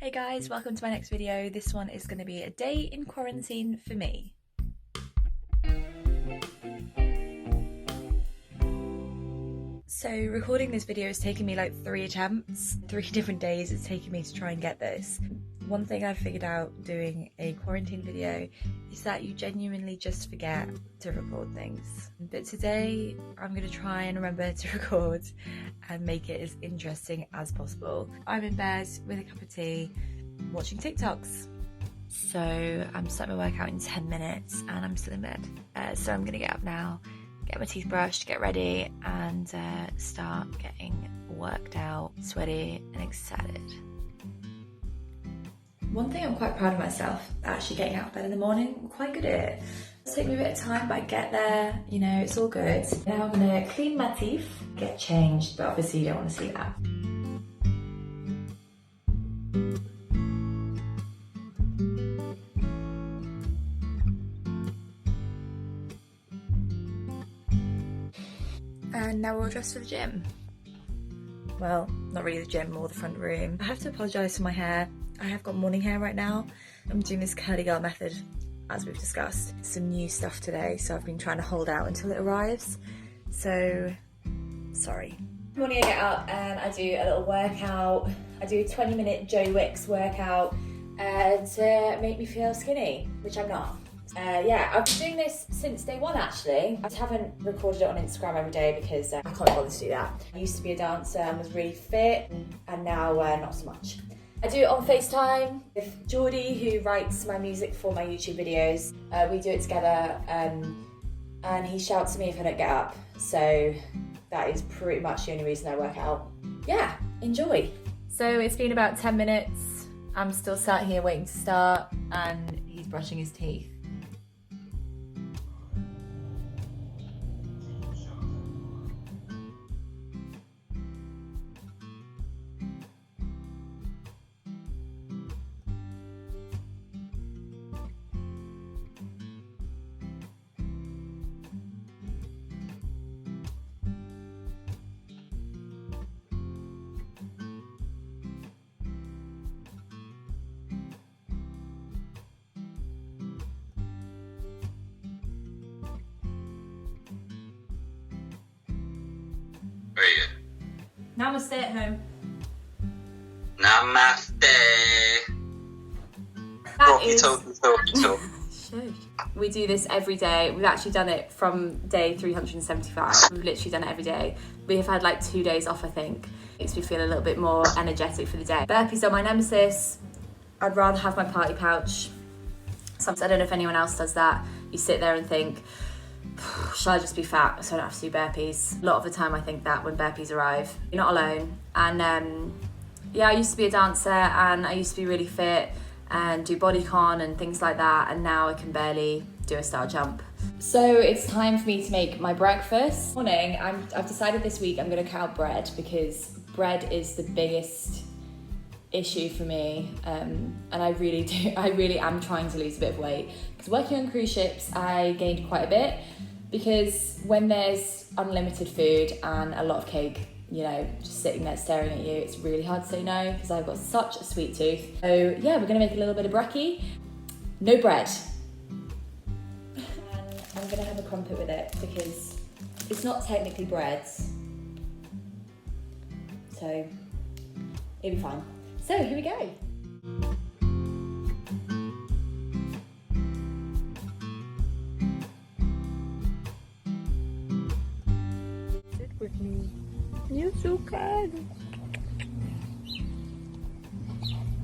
Hey guys, welcome to my next video. This one is going to be a day in quarantine for me. So recording this video has taken me like 3 attempts, 3 different days it's taken me to try and get this. One thing I've figured out doing a quarantine video is that you genuinely just forget to record things. But today I'm going to try and remember to record and make it as interesting as possible. I'm in bed with a cup of tea watching TikToks. So I'm starting my workout in 10 minutes and I'm still in bed. So I'm going to get up now, get my teeth brushed, get ready and start getting worked out, sweaty and excited. One thing I'm quite proud of myself, actually getting out of bed in the morning. I'm quite good at it. It'll take me a bit of time, but I get there, you know, it's all good. Now I'm gonna clean my teeth, get changed, but obviously you don't want to see that. And now we're all dressed for the gym. Well, not really the gym, more the front room. I have to apologise for my hair. I have got morning hair right now. I'm doing this curly girl method, as we've discussed. Some new stuff today, so I've been trying to hold out until it arrives. So, sorry. Morning I get up and I do a little workout. I do a 20-minute Joe Wicks workout to make me feel skinny, which I'm not. Yeah, I've been doing this since day one actually. I just haven't recorded it on Instagram every day because I can't bother to do that. I used to be a dancer and was really fit, and now not so much. I do it on FaceTime with Jordy, who writes my music for my YouTube videos. We do it together and he shouts at me if I don't get up. So that is pretty much the only reason I work out. Yeah, enjoy. So it's been about 10 minutes. I'm still sat here waiting to start and he's brushing his teeth. Namaste at home. Namaste. Talkie. We do this every day. We've actually done it from day 375. We've literally done it every day. We have had like 2 days off, I think. Makes me feel a little bit more energetic for the day. Burpees are my nemesis. I'd rather have my party pouch. Sometimes, I don't know if anyone else does that. You sit there and think, shall I just be fat so I don't have to do burpees? A lot of the time I think that when burpees arrive. You're not alone. And yeah, I used to be a dancer and I used to be really fit and do bodycon and things like that, and now I can barely do a star jump. So it's time for me to make my breakfast. Morning, I've decided this week I'm gonna cut out bread because bread is the biggest issue for me, and I really am trying to lose a bit of weight because working on cruise ships I gained quite a bit, because when there's unlimited food and a lot of cake, you know, just sitting there staring at you, it's really hard to say no because I've got such a sweet tooth. So yeah, we're gonna make a little bit of brekkie. No bread. And I'm gonna have a crumpet with it because it's not technically bread, so it'll be fine. So here we go. Sit with me. You're so good.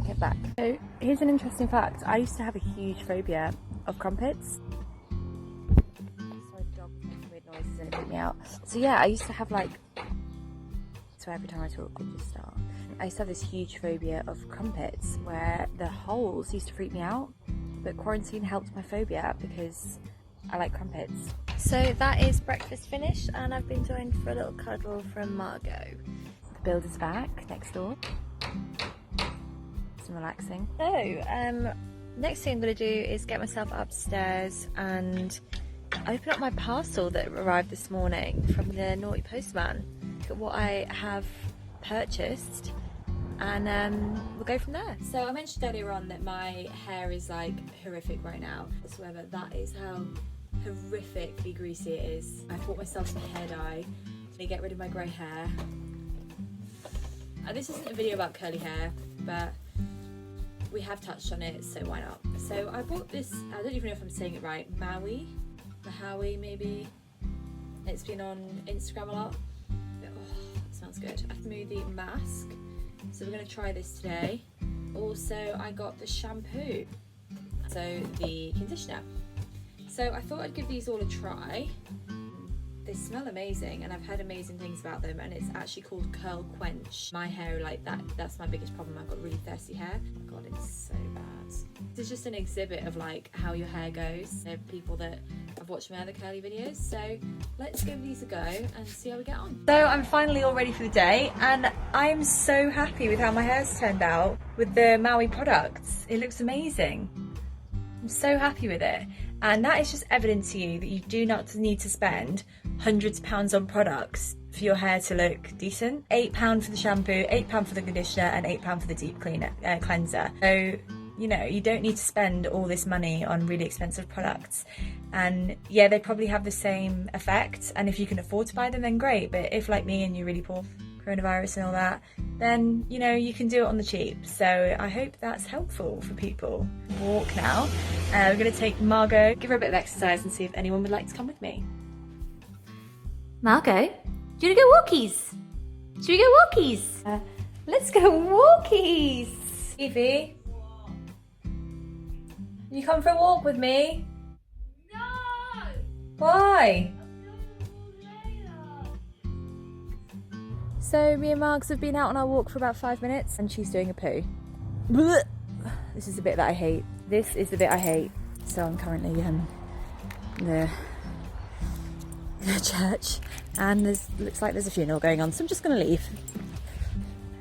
Get back. So here's an interesting fact. I used to have a huge phobia of crumpets. Sorry, the dog was making weird noises and it freaked me out. So yeah, I used to have like, so every time I talk, I just start. I used to have this huge phobia of crumpets where the holes used to freak me out, but quarantine helped my phobia because I like crumpets. So that is breakfast finished and I've been joined for a little cuddle from Margot. The builder's back next door. Some relaxing. So next thing I'm going to do is get myself upstairs and open up my parcel that arrived this morning from the naughty postman. Look at what I have purchased. and we'll go from there. So I mentioned earlier on that my hair is like horrific right now. However, that is how horrifically greasy it is. I bought myself some hair dye to get rid of my grey hair. This isn't a video about curly hair, but we have touched on it, so why not? So I bought this, I don't even know if I'm saying it right, Maui maybe. It's been on Instagram a lot. But, oh, it smells good. A smoothie mask. So we're gonna try this today. Also, I got the shampoo, so the conditioner. So I thought I'd give these all a try. They smell amazing and I've heard amazing things about them, and it's actually called Curl Quench. My hair like that's my biggest problem. I've got really thirsty hair. Oh my god, it's so bad. This is just an exhibit of like how your hair goes. There are people that have watched my other curly videos, so let's give these a go and see how we get on. So I'm finally all ready for the day, and I'm so happy with how my hair's turned out with the Maui products. It looks amazing. I'm so happy with it. And that is just evidence to you that you do not need to spend hundreds of pounds on products for your hair to look decent. £8 for the shampoo, £8 for the conditioner, and £8 for the deep cleanser. So, you know, you don't need to spend all this money on really expensive products. And yeah, they probably have the same effect. And if you can afford to buy them, then great. But if, like me, and you're really poor, coronavirus and all that, then you know you can do it on the cheap. So I hope that's helpful for people. Walk now. We're going to take Margot, give her a bit of exercise, and see if anyone would like to come with me. Margot, do you want to go walkies? Should we go walkies? Let's go walkies. Evie, you come for a walk with me? No! Why? Later. So me and Margs have been out on our walk for about 5 minutes and she's doing a poo. Blech. This is the bit that I hate. This is the bit I hate. So I'm currently in the church and looks like there's a funeral going on, so I'm just gonna leave.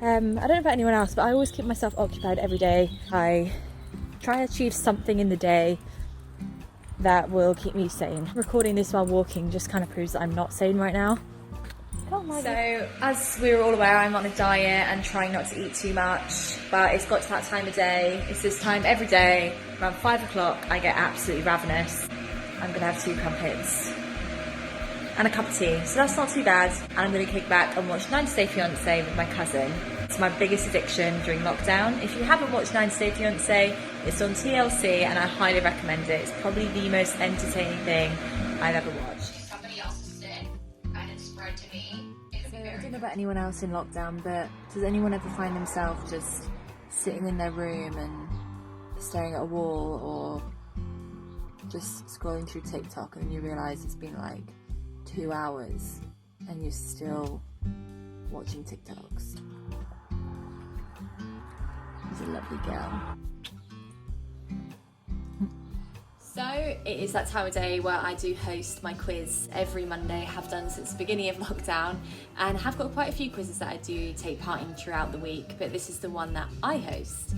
I don't know about anyone else, but I always keep myself occupied every day. I try and achieve something in the day that will keep me sane. Recording this while walking just kind of proves that I'm not sane right now. So, as we were all aware, I'm on a diet and trying not to eat too much, but it's got to that time of day. It's this time every day, around 5 o'clock, I get absolutely ravenous. I'm gonna have 2 crumpets and a cup of tea, so that's not too bad. And I'm gonna kick back and watch 90 Day Fiancé with my cousin. It's my biggest addiction during lockdown. If you haven't watched 90 Day Fiancé, it's on TLC and I highly recommend it. It's probably the most entertaining thing I've ever watched. Somebody else's sick and it's spread to me. I don't know about anyone else in lockdown, but does anyone ever find themselves just sitting in their room and staring at a wall, or just scrolling through TikTok and you realise it's been like 2 hours and you're still watching TikToks? She's a lovely girl. So it is that time of day where I do host my quiz every Monday, have done since the beginning of lockdown, and have got quite a few quizzes that I do take part in throughout the week, but this is the one that I host.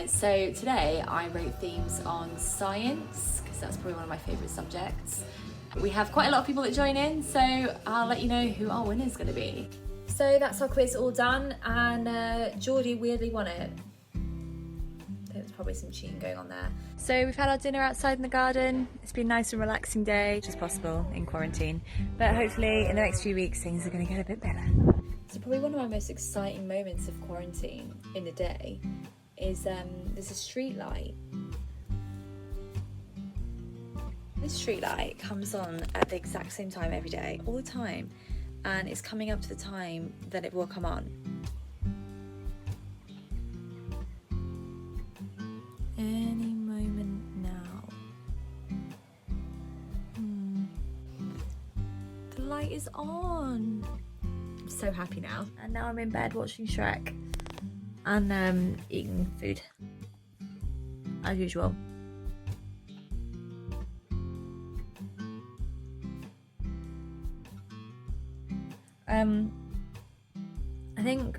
So today I wrote themes on science, because that's probably one of my favourite subjects. We have quite a lot of people that join in, so I'll let you know who our winner is going to be. So that's our quiz all done, and Jordy weirdly won it. There's probably some cheating going on there. So we've had our dinner outside in the garden. It's been a nice and relaxing day, which is possible in quarantine. But hopefully in the next few weeks things are going to get a bit better. So probably one of my most exciting moments of quarantine in the day is there's a street light. This street light comes on at the exact same time every day, all the time. And it's coming up to the time that it will come on. Any moment now. The light is on. I'm so happy now. And now I'm in bed watching Shrek and eating food as usual. I think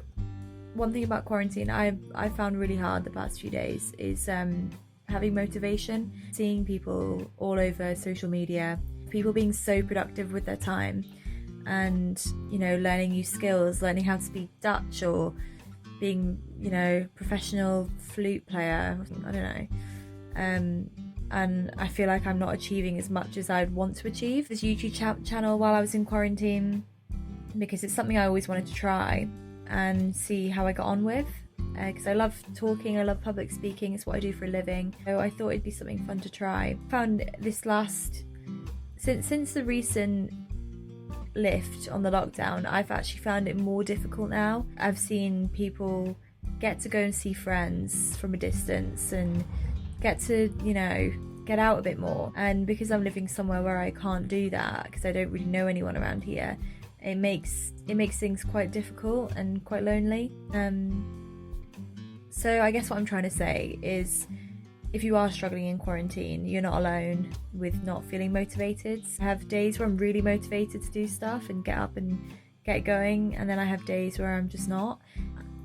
one thing about quarantine I found really hard the past few days is having motivation, seeing people all over social media, people being so productive with their time and, you know, learning new skills, learning how to speak Dutch or being, you know, professional flute player. I don't know. And I feel like I'm not achieving as much as I'd want to achieve. This YouTube channel while I was in quarantine, because it's something I always wanted to try and see how I got on with. Because I love talking, I love public speaking, it's what I do for a living. So I thought it'd be something fun to try. Found this since the recent lift on the lockdown, I've actually found it more difficult now. I've seen people get to go and see friends from a distance and get to, you know, get out a bit more. And because I'm living somewhere where I can't do that, because I don't really know anyone around here, it makes things quite difficult and quite lonely. So I guess what I'm trying to say is, if you are struggling in quarantine, you're not alone with not feeling motivated. I have days where I'm really motivated to do stuff and get up and get going, and then I have days where I'm just not.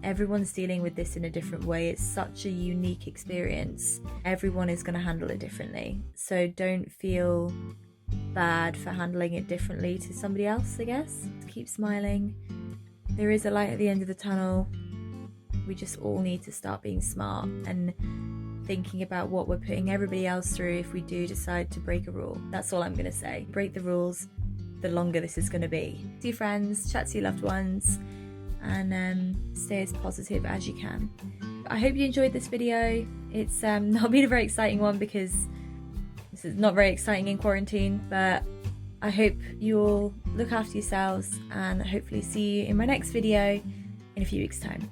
Everyone's dealing with this in a different way. It's such a unique experience. Everyone is going to handle it differently. So don't feel bad for handling it differently to somebody else, I guess. Keep smiling. There is a light at the end of the tunnel. We just all need to start being smart and thinking about what we're putting everybody else through if we do decide to break a rule. That's all I'm going to say. Break the rules, the longer this is going to be. See your friends, chat to your loved ones, and stay as positive as you can. I hope you enjoyed this video. It's not been a very exciting one because this is not very exciting in quarantine, but I hope you all look after yourselves and hopefully see you in my next video in a few weeks' time.